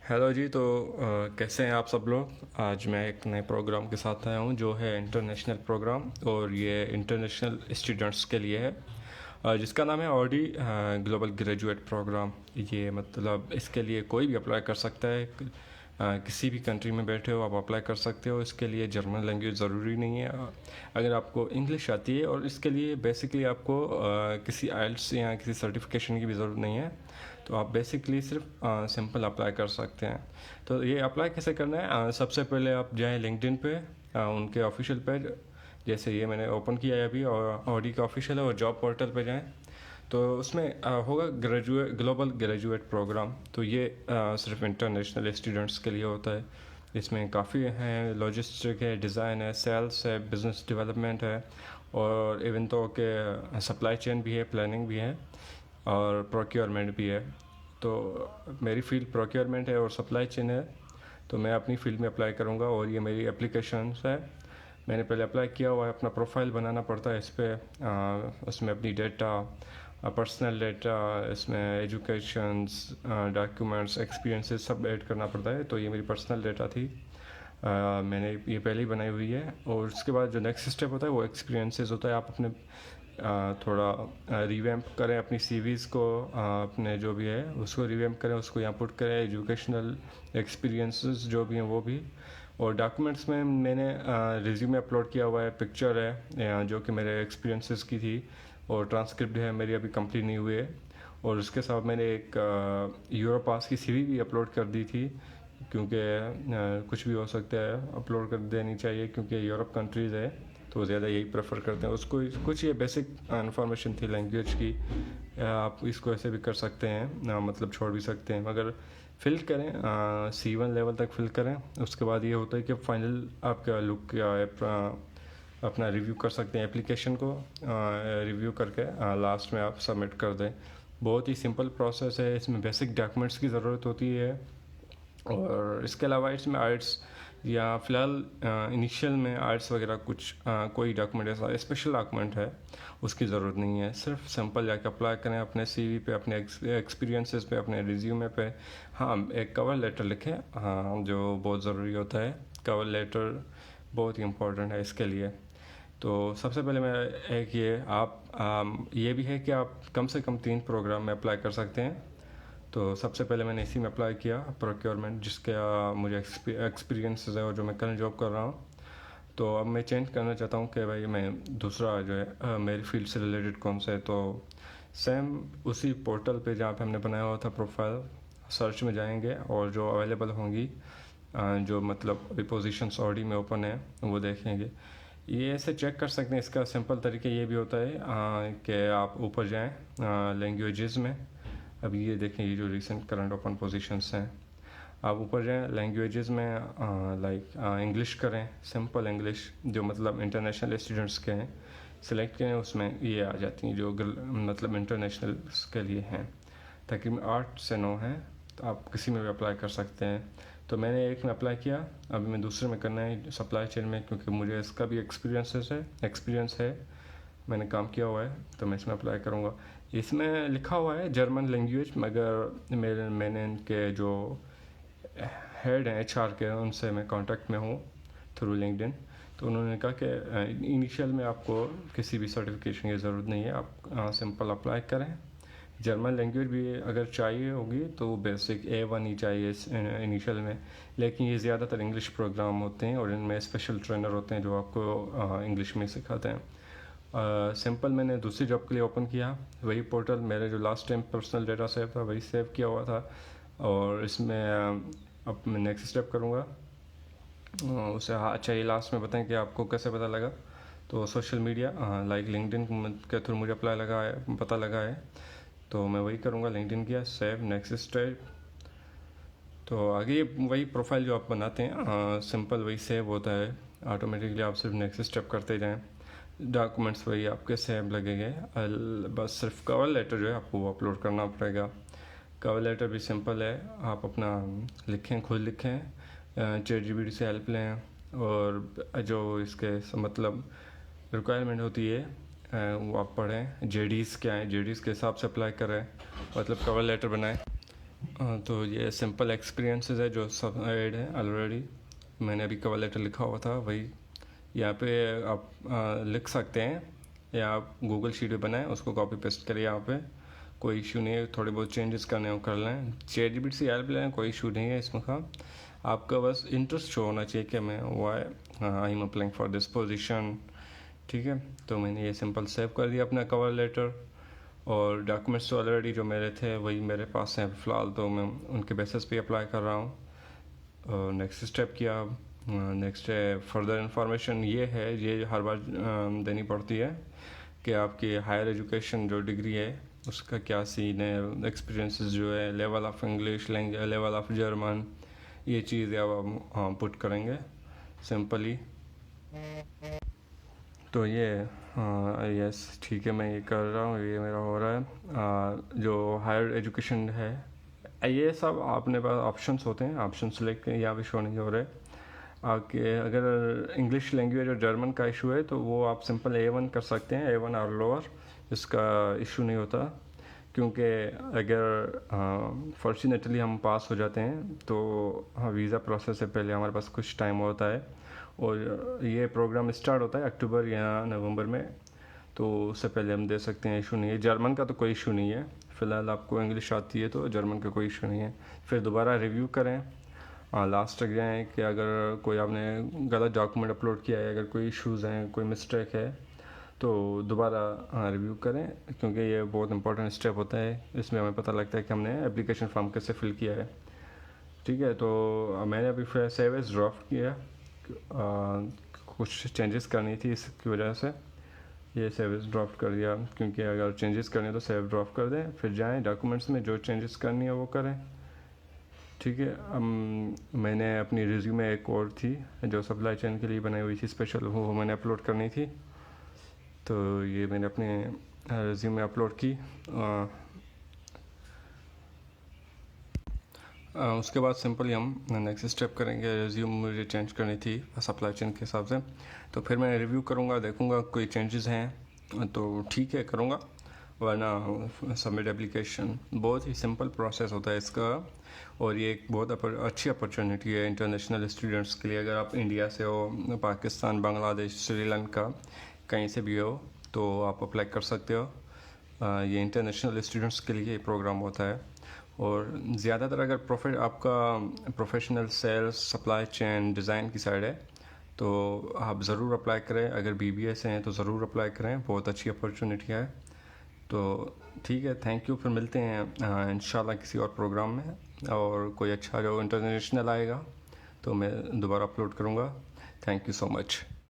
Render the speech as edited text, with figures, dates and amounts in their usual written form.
Hello जी। तो कैसे हैं आप सब लोग। आज मैं एक नए प्रोग्राम के साथ आया हूं जो है इंटरनेशनल प्रोग्राम, और ये इंटरनेशनल स्टूडेंट्स के लिए है, जिसका नाम है ऑडी ग्लोबल ग्रेजुएट प्रोग्राम। ये मतलब इसके लिए कोई भी अप्लाई कर सकता है। किसी भी कंट्री में बैठे हो आप अप्लाई कर सकते हो। इसके लिए जर्मन लैंग्वेज ज़रूरी नहीं है। अगर आपको इंग्लिश आती है, और इसके लिए बेसिकली आपको किसी आइल्स या किसी सर्टिफिकेशन की भी ज़रूरत नहीं है। तो आप बेसिकली सिर्फ सिंपल अप्लाई कर सकते हैं। तो ये अप्लाई कैसे करना है, सबसे पहले आप जाएं लिंक्डइन पे, उनके ऑफिशियल पेज, जैसे ये मैंने ओपन किया है अभी, और ऑडी का ऑफिशियल है, और जॉब पोर्टल पे जाएं। तो उसमें होगा ग्लोबल ग्रेजुएट प्रोग्राम। तो ये सिर्फ इंटरनेशनल स्टूडेंट्स के लिए होता है। इसमें काफ़ी हैं, लॉजिस्टिक है, डिज़ाइन है, सेल्स है, बिजनेस डेवलपमेंट है, और इवन तो के सप्लाई चेन भी है, प्लानिंग भी है, और प्रोक्योरमेंट भी है। तो मेरी फील्ड प्रोक्योरमेंट है और सप्लाई चेन है, तो मैं अपनी फील्ड में अप्लाई करूँगा। और ये मेरी एप्लीकेशन है, मैंने पहले अप्लाई किया हुआ है। अपना प्रोफाइल बनाना पड़ता है इस पर, उसमें अपनी डेटा, पर्सनल डेटा, इसमें एजुकेशंस, डॉक्यूमेंट्स, एक्सपीरियंसेस सब ऐड करना पड़ता है। तो ये मेरी पर्सनल डेटा थी, मैंने ये पहले ही बनाई हुई है। और उसके बाद जो नेक्स्ट स्टेप होता है वो एक्सपीरियंसेस होता है। आप अपने थोड़ा रिवैम्प करें अपनी सीवीज़ को, अपने जो भी है उसको रिवैम्प करें, उसको यहाँ पुट करें, एजुकेशनल एक्सपीरियंसेस जो भी हैं वो भी। और डॉक्यूमेंट्स में मैंने रिज्यूमे अपलोड किया हुआ है, पिक्चर है जो कि मेरे एक्सपीरियंसेस की थी, और ट्रांसक्रिप्ट है मेरी अभी कंप्लीट नहीं हुई है। और उसके साथ मैंने एक यूरोपास की सीवी भी अपलोड कर दी थी, क्योंकि कुछ भी हो सकता है, अपलोड कर देनी चाहिए, क्योंकि यूरोप कंट्रीज़ है तो ज़्यादा यही प्रेफर करते हैं उसको। कुछ ये बेसिक इन्फॉर्मेशन थी लैंग्वेज की, आप इसको ऐसे भी कर सकते हैं, मतलब छोड़ भी सकते हैं, मगर फिल करें, C1 लेवल तक फिल करें। उसके बाद ये होता है कि फाइनल आपका लुक क्या है, अपना रिव्यू कर सकते हैं एप्लीकेशन को, रिव्यू करके लास्ट में आप सबमिट कर दें। बहुत ही सिंपल प्रोसेस है। इसमें बेसिक डॉक्यूमेंट्स की ज़रूरत होती है, और इसके अलावा इसमें आर्ट्स या फ़िलहाल इनिशियल में आर्ट्स वगैरह कुछ कोई डॉक्यूमेंट ऐसा स्पेशल डॉक्यूमेंट है उसकी ज़रूरत नहीं है। सिर्फ सिंपल जाके अप्लाई करें अपने सीवी पे, अपने एक्सपीरियंसेस पे, अपने रिज्यूमे पे। हाँ, एक कवर लेटर लिखें, हाँ, जो बहुत ज़रूरी होता है। कवर लेटर बहुत ही इम्पोर्टेंट है इसके लिए। तो सबसे पहले मैं एक ये भी है कि आप कम से कम 3 प्रोग्राम में अप्लाई कर सकते हैं। तो सबसे पहले मैंने इसी में अप्लाई किया, प्रोक्योरमेंट, जिसके मुझे एक्सपीरियंस है और जो मैं करंट जॉब कर रहा हूँ। तो अब मैं चेंज करना चाहता हूँ कि भाई मैं दूसरा जो है मेरी फील्ड से रिलेटेड कौन सा है। तो सेम उसी पोर्टल पे जहाँ पे हमने बनाया हुआ था प्रोफाइल, सर्च में जाएंगे और जो अवेलेबल होंगी, जो मतलब अभी पोजीशंस ऑलरेडी में ओपन है वो देखेंगे। ये ऐसे चेक कर सकते हैं। इसका सिंपल तरीका ये भी होता है कि आप ऊपर जाएं लैंग्वेजेस में। अब ये देखें, ये जो रिसेंट करंट ओपन पोजीशंस हैं, आप ऊपर जाएं लैंग्वेजेस में, लाइक इंग्लिश करें, सिंपल इंग्लिश, जो मतलब इंटरनेशनल स्टूडेंट्स के हैं, सेलेक्ट करें। उसमें ये आ जाती हैं जो मतलब इंटरनेशनल के लिए हैं। ताकि 8 से 9 हैं, तो आप किसी में भी अप्लाई कर सकते हैं। तो मैंने एक में अप्लाई किया, अभी मैं दूसरे में करना है सप्लाई चेन में, क्योंकि मुझे इसका भी एक्सपीरियंस है, मैंने काम किया हुआ है, तो मैं इसमें अप्लाई करूँगा। इसमें लिखा हुआ है जर्मन लैंग्वेज, मगर मैंने इनके जो हेड हैं HR के, उनसे मैं कांटेक्ट में हूँ थ्रू लिंक्डइन। तो उन्होंने कहा कि इनिशियल में आपको किसी भी सर्टिफिकेशन की ज़रूरत नहीं है, आप सिंपल अप्लाई करें। जर्मन लैंग्वेज भी अगर चाहिए होगी तो बेसिक A1 ही चाहिए इनिशियल में, लेकिन ये ज़्यादातर इंग्लिश प्रोग्राम होते हैं, और इनमें स्पेशल ट्रेनर होते हैं जो आपको इंग्लिश में सिखाते हैं। सिंपल मैंने दूसरी जॉब के लिए ओपन किया, वही पोर्टल, मेरे जो last time personal data save था वही सेव किया हुआ था। और इसमें अब मैं नेक्स्ट स्टेप करूँगा उसे। हाँ, अच्छा, ये लास्ट में बताएं कि आपको कैसे पता लगा। तो सोशल मीडिया, लाइक लिंक्डइन के थ्रू मुझे पता लगा है, तो मैं वही करूँगा। लिंक्डइन किया, सेव, नेक्स्ट स्टेप। तो आगे वही प्रोफाइल जो आप बनाते हैं, सिंपल वही सेव होता है ऑटोमेटिकली। आप सिर्फ नेक्स्ट स्टेप करते जाएं, डॉक्यूमेंट्स वही आपके सेम लगेंगे। बस सिर्फ कवर लेटर जो है आपको वो अपलोड करना पड़ेगा। कवर लेटर भी सिंपल है, आप अपना लिखें, खुद लिखें, ChatGPT से हेल्प लें, और जो इसके मतलब रिक्वायरमेंट होती है वो आप पढ़ें। JDs क्या है, JDs के हिसाब से अप्लाई करें, मतलब कवर लेटर बनाएं। तो ये सिंपल एक्सपीरियंसेस है जो सब ऐड है ऑलरेडी। मैंने अभी कवर लेटर लिखा हुआ था वही यहाँ पे आप लिख सकते हैं, या आप गूगल शीट पे बनाएं, उसको कॉपी पेस्ट करिए यहाँ पे, कोई इशू नहीं है। थोड़े बहुत चेंजेस करने हो कर लें, ChatGPT से हेल्प लें, कोई इशू नहीं है इसमें का। आपका बस इंटरेस्ट शो होना चाहिए कि मैं why I am applying for this position. ठीक है, तो मैंने ये सिंपल सेव कर दिया अपना कवर लेटर, और डॉक्यूमेंट्स तो ऑलरेडी जो मेरे थे वही मेरे पास हैं फ़िलहाल, तो मैं उनके बेसिस पे अप्लाई कर रहा हूँ। और नेक्स्ट स्टेप किया, नेक्स्ट है फर्दर इंफॉर्मेशन। ये है, ये हर बार देनी पड़ती है कि आपकी हायर एजुकेशन जो डिग्री है उसका क्या सीन है, एक्सपीरियंसेस जो है, level of English language, level of German, ये चीज़ अब हम पुट करेंगे सिंपली। तो ये यस ठीक है, मैं ये कर रहा हूँ, ये मेरा हो रहा है। जो हायर एजुकेशन है ये सब अपने पास ऑप्शंस होते हैं, ऑप्शन सेलेक्ट यहाँ भी शो नहीं हो रहे आगे। अगर इंग्लिश लैंग्वेज और जर्मन का इशू है तो वो आप सिंपल A1 कर सकते हैं, A1 और लोअर, इसका इशू नहीं होता। क्योंकि अगर फॉर्चुनेटली हम पास हो जाते हैं तो वीज़ा प्रोसेस से पहले हमारे पास कुछ टाइम होता है, और ये प्रोग्राम स्टार्ट होता है अक्टूबर या नवंबर में, तो उससे पहले हम दे सकते हैं, इशू नहीं है। जर्मन का तो कोई इशू नहीं है, फ़िलहाल आपको इंग्लिश आती है तो जर्मन का कोई इशू नहीं है। फिर दोबारा रिव्यू करें। लास्ट तक जाएँ कि अगर कोई आपने गलत डॉक्यूमेंट अपलोड किया है, अगर कोई इश्यूज़ हैं, कोई मिस्टेक है, तो दोबारा रिव्यू करें, क्योंकि ये बहुत इंपॉर्टेंट स्टेप होता है। इसमें हमें पता लगता है कि हमने एप्लीकेशन फॉर्म कैसे फिल किया है। ठीक है, तो मैंने अभी फिर सेव एज ड्राफ्ट किया, कुछ चेंजेस करनी थी इसकी वजह से ये सेव एज ड्राफ्ट कर दिया, क्योंकि अगर चेंजेस करने तो सेव ड्राफ्ट कर दें, फिर जाएं डॉक्यूमेंट्स में जो चेंजेस करनी है वो करें। ठीक है, मैंने अपनी रिज्यूमे एक और थी जो सप्लाई चेन के लिए बनाई हुई थी स्पेशल, वो मैंने अपलोड करनी थी, तो ये मैंने अपने रिज्यूमे अपलोड की। उसके बाद सिंपली हम नेक्स्ट स्टेप करेंगे। रिज्यूम मुझे चेंज करनी थी सप्लाई चेन के हिसाब से, तो फिर मैं रिव्यू करूँगा, देखूँगा कोई चेंजेस हैं तो ठीक है करूँगा, वरना सबमिट एप्लीकेशन। बहुत ही सिंपल प्रोसेस होता है इसका, और ये एक बहुत अच्छी अपॉर्चुनिटी है इंटरनेशनल स्टूडेंट्स के लिए। अगर आप इंडिया से हो, पाकिस्तान, बांग्लादेश, श्रीलंका, कहीं से भी हो, तो आप अप्लाई कर सकते हो। ये इंटरनेशनल स्टूडेंट्स के लिए प्रोग्राम होता है। और ज़्यादातर अगर आपका professional sales, supply chain, design की साइड है तो आप ज़रूर अप्लाई करें। अगर BBA से हैं तो ज़रूर अप्लाई करें, बहुत अच्छी अपॉर्चुनिटी है। तो ठीक है, थैंक यू, फिर मिलते हैं इंशाल्लाह किसी और प्रोग्राम में, और कोई अच्छा जो इंटरनेशनल आएगा तो मैं दोबारा अपलोड करूँगा। Thank you so much.